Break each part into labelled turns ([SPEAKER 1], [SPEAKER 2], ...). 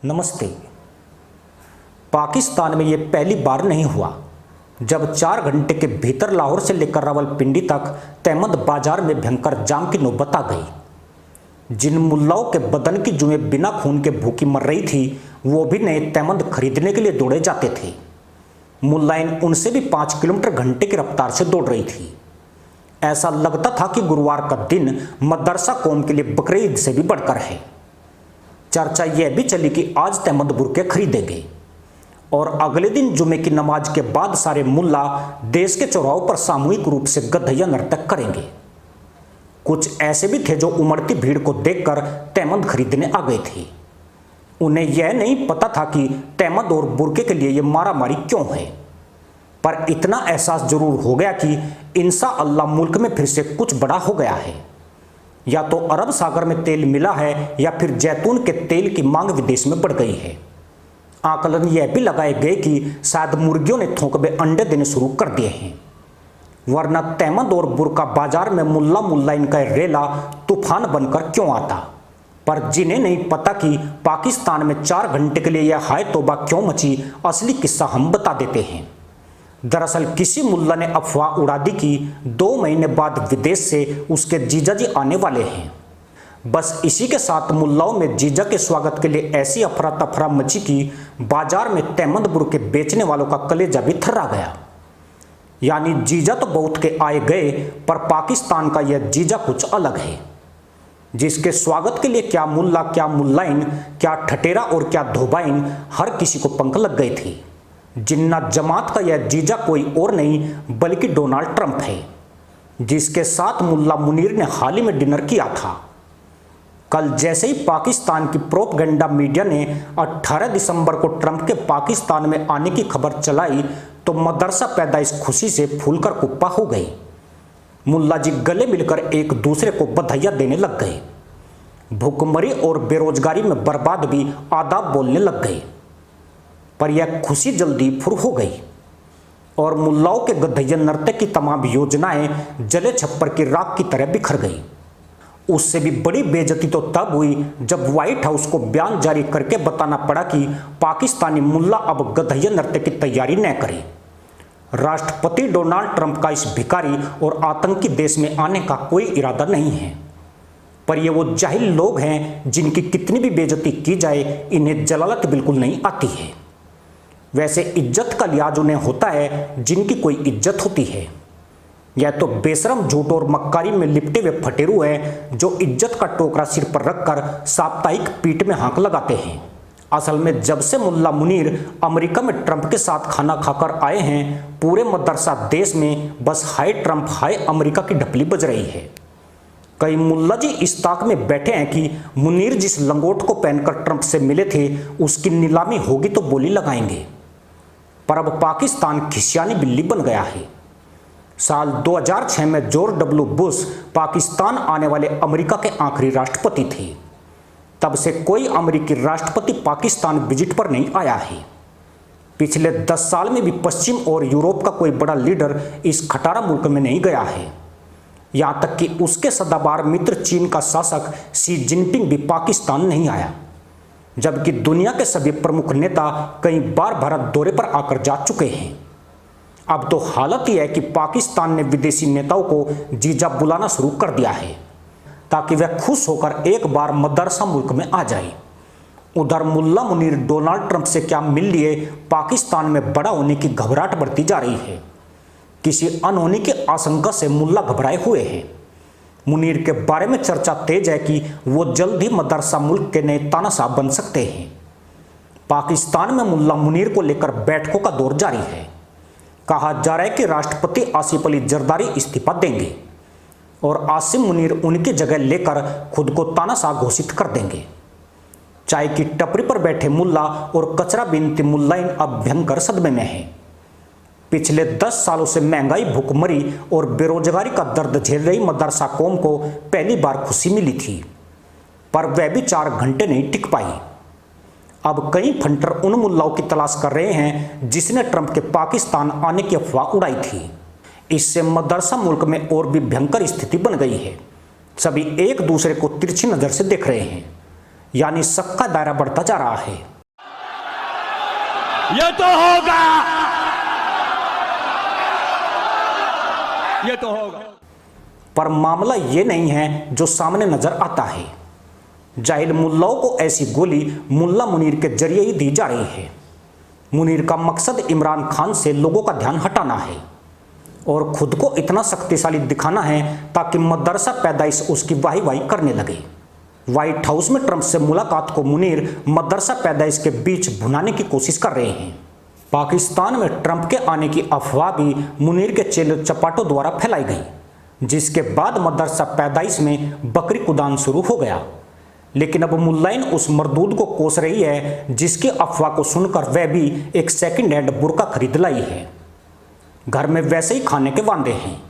[SPEAKER 1] नमस्ते। पाकिस्तान में ये पहली बार नहीं हुआ जब 4 घंटे के भीतर लाहौर से लेकर रावलपिंडी तक तहमद बाजार में भयंकर जाम की नौबत आ गई। जिन मुल्लाओं के बदन की जुएं बिना खून के भूखी मर रही थी वो भी नए तहमद खरीदने के लिए दौड़े जाते थे। मुल्लाइन उनसे भी 5 किलोमीटर घंटे की रफ्तार से दौड़ रही थी। ऐसा लगता था कि गुरुवार का दिन मदरसा कौम के लिए बकरीद से भी बढ़कर है। चर्चा यह भी चली कि आज तहमद बुरके खरीदेंगे और अगले दिन जुमे की नमाज के बाद सारे मुल्ला देश के चौराहों पर सामूहिक रूप से गधैया नर्तक करेंगे। कुछ ऐसे भी थे जो उमड़ती भीड़ को देखकर तहमद खरीदने आ गए थे। उन्हें यह नहीं पता था कि तहमद और बुरके के लिए यह मारामारी क्यों है, पर इतना एहसास जरूर हो गया कि इंशा अल्लाह मुल्क में फिर से कुछ बड़ा हो गया है। या तो अरब सागर में तेल मिला है या फिर जैतून के तेल की मांग विदेश में बढ़ गई है। आकलन यह भी लगाए गए कि शायद मुर्गियों ने थोकबे अंडे देने शुरू कर दिए हैं, वरना तहमद और बुरका बाजार में मुल्ला मुल्लाइन का रेला तूफान बनकर क्यों आता। पर जिन्हें नहीं पता कि पाकिस्तान में 4 घंटे के लिए यह हाय तौबा क्यों मची, असली किस्सा हम बता देते हैं। दरअसल किसी मुल्ला ने अफवाह उड़ा दी कि 2 महीने बाद विदेश से उसके जीजा जी आने वाले हैं। बस इसी के साथ मुल्लाओं में जीजा के स्वागत के लिए ऐसी अफरा तफरा मची कि बाजार में तहमद बुरके बेचने वालों का कलेजा भी थर्रा गया। यानी जीजा तो बहुत के आए गए, पर पाकिस्तान का यह जीजा कुछ अलग है, जिसके स्वागत के लिए क्या मुल्ला, क्या मुल्लाइन, क्या ठटेरा और क्या धोबाइन, हर किसी को पंख लग गए थे। जिन्ना जमात का यह जीजा कोई और नहीं बल्कि डोनाल्ड ट्रंप है, जिसके साथ मुल्ला मुनीर ने हाल ही में डिनर किया था। कल जैसे ही पाकिस्तान की प्रोपगेंडा मीडिया ने 18 दिसंबर को ट्रंप के पाकिस्तान में आने की खबर चलाई तो मदरसा पैदाइश खुशी से फूलकर कुप्पा हो गई। मुल्ला जी गले मिलकर एक दूसरे को बधाइयाँ देने लग गए। भूखमरी और बेरोजगारी में बर्बाद भी आदाब बोलने लग गए। पर यह खुशी जल्दी फुर हो गई और मुल्लाओं के गधैया नर्तक की तमाम योजनाएं जले छप्पर की राख की तरह बिखर गई। उससे भी बड़ी बेइज्जती तो तब हुई जब व्हाइट हाउस को बयान जारी करके बताना पड़ा कि पाकिस्तानी मुल्ला अब गधैया नृत्य की तैयारी न करें। राष्ट्रपति डोनाल्ड ट्रंप का इस भिखारी और आतंकी देश में आने का कोई इरादा नहीं है, पर ये वो जाहिल लोग हैं जिनकी कितनी भी बेइज्जती की जाए इन्हें जलालत बिल्कुल नहीं आती है। वैसे इज्जत का लिहाज उन्हें होता है जिनकी कोई इज्जत होती है। यह तो बेशरम झूठ और मक्कारी में लिपटे हुए फटेरू हैं जो इज्जत का टोकरा सिर पर रखकर साप्ताहिक पीठ में हाँक लगाते हैं। असल में जब से मुल्ला मुनीर अमेरिका में ट्रंप के साथ खाना खाकर आए हैं, पूरे मदरसा देश में बस हाय ट्रंप हाय अमेरिका की ढपली बज रही है। कई मुल्ला जी इस ताक में बैठे हैं कि मुनीर जिस लंगोट को पहनकर ट्रंप से मिले थे उसकी नीलामी होगी तो बोली लगाएंगे। पर अब पाकिस्तान खिसियानी बिल्ली बन गया है। साल 2006 में जॉर्ज डब्ल्यू बुश पाकिस्तान आने वाले अमेरिका के आखिरी राष्ट्रपति थे। तब से कोई अमेरिकी राष्ट्रपति पाकिस्तान विजिट पर नहीं आया है। पिछले 10 साल में भी पश्चिम और यूरोप का कोई बड़ा लीडर इस खटारा मुल्क में नहीं गया है। यहाँ तक कि उसके सदाबहार मित्र चीन का शासक शी जिनपिंग भी पाकिस्तान नहीं आया, जबकि दुनिया के सभी प्रमुख नेता कई बार भारत दौरे पर आकर जा चुके हैं। अब तो हालत यह है कि पाकिस्तान ने विदेशी नेताओं को जीजा बुलाना शुरू कर दिया है ताकि वह खुश होकर एक बार मदरसा मुल्क में आ जाए। उधर मुल्ला मुनीर डोनाल्ड ट्रंप से क्या मिल लिए पाकिस्तान में बड़ा होने की घबराहट बढ़ती जा रही है। किसी अनहोनी की आशंका से मुल्ला घबराए हुए हैं। मुनीर के बारे में चर्चा तेज है कि वो जल्द ही मदरसा मुल्क के नए तानाशाह बन सकते हैं। पाकिस्तान में मुल्ला मुनीर को लेकर बैठकों का दौर जारी है। कहा जा रहा है कि राष्ट्रपति आसिफ अली जरदारी इस्तीफा देंगे और आसिम मुनीर उनकी जगह लेकर खुद को तानाशाह घोषित कर देंगे। चाय की टपरी पर बैठे मुल्ला और कचरा बीनती मुल्लाइन अब भयंकर सदमे में हैं। पिछले 10 सालों से महंगाई, भूखमरी और बेरोजगारी का दर्द झेल रही मदरसा कौम को पहली बार खुशी मिली थी, पर वह भी 4 घंटे नहीं टिक पाई। अब कई फंटर उन मुल्लाओं की तलाश कर रहे हैं जिसने ट्रंप के पाकिस्तान आने की अफवाह उड़ाई थी। इससे मदरसा मुल्क में और भी भयंकर स्थिति बन गई है। सभी एक दूसरे को तिरछी नजर से देख रहे हैं। यानी शक का दायरा बढ़ता जा रहा है।
[SPEAKER 2] ये तो होगा, ये तो होगा।
[SPEAKER 1] पर मामला ये नहीं है जो सामने नजर आता है। जाहिल मुल्लाओं को ऐसी गोली मुल्ला मुनीर के जरिए ही दी जा रही है। मुनीर का मकसद इमरान खान से लोगों का ध्यान हटाना है और खुद को इतना शक्तिशाली दिखाना है ताकि मदरसा पैदाइश उसकी वाही वाही करने लगे। व्हाइट हाउस में ट्रंप से मुलाकात को मुनीर मदरसा पैदाइश के बीच भुनाने की कोशिश कर रहे हैं। पाकिस्तान में ट्रंप के आने की अफवाह भी मुनीर के चेले चपाटों द्वारा फैलाई गई, जिसके बाद मदरसा पैदाइश में बकरी कुदान शुरू हो गया। लेकिन अब मुल्लाइन उस मरदूद को कोस रही है जिसकी अफवाह को सुनकर वह भी एक सेकंड हैंड बुर्का खरीद लाई है। घर में वैसे ही खाने के वांदे हैं।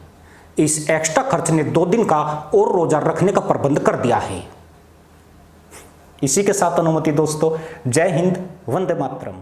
[SPEAKER 1] इस एक्स्ट्रा खर्च ने 2 दिन का और रोजा रखने का प्रबंध कर दिया है। इसी के साथ अनुमति दोस्तों, जय हिंद, वंदे मातरम।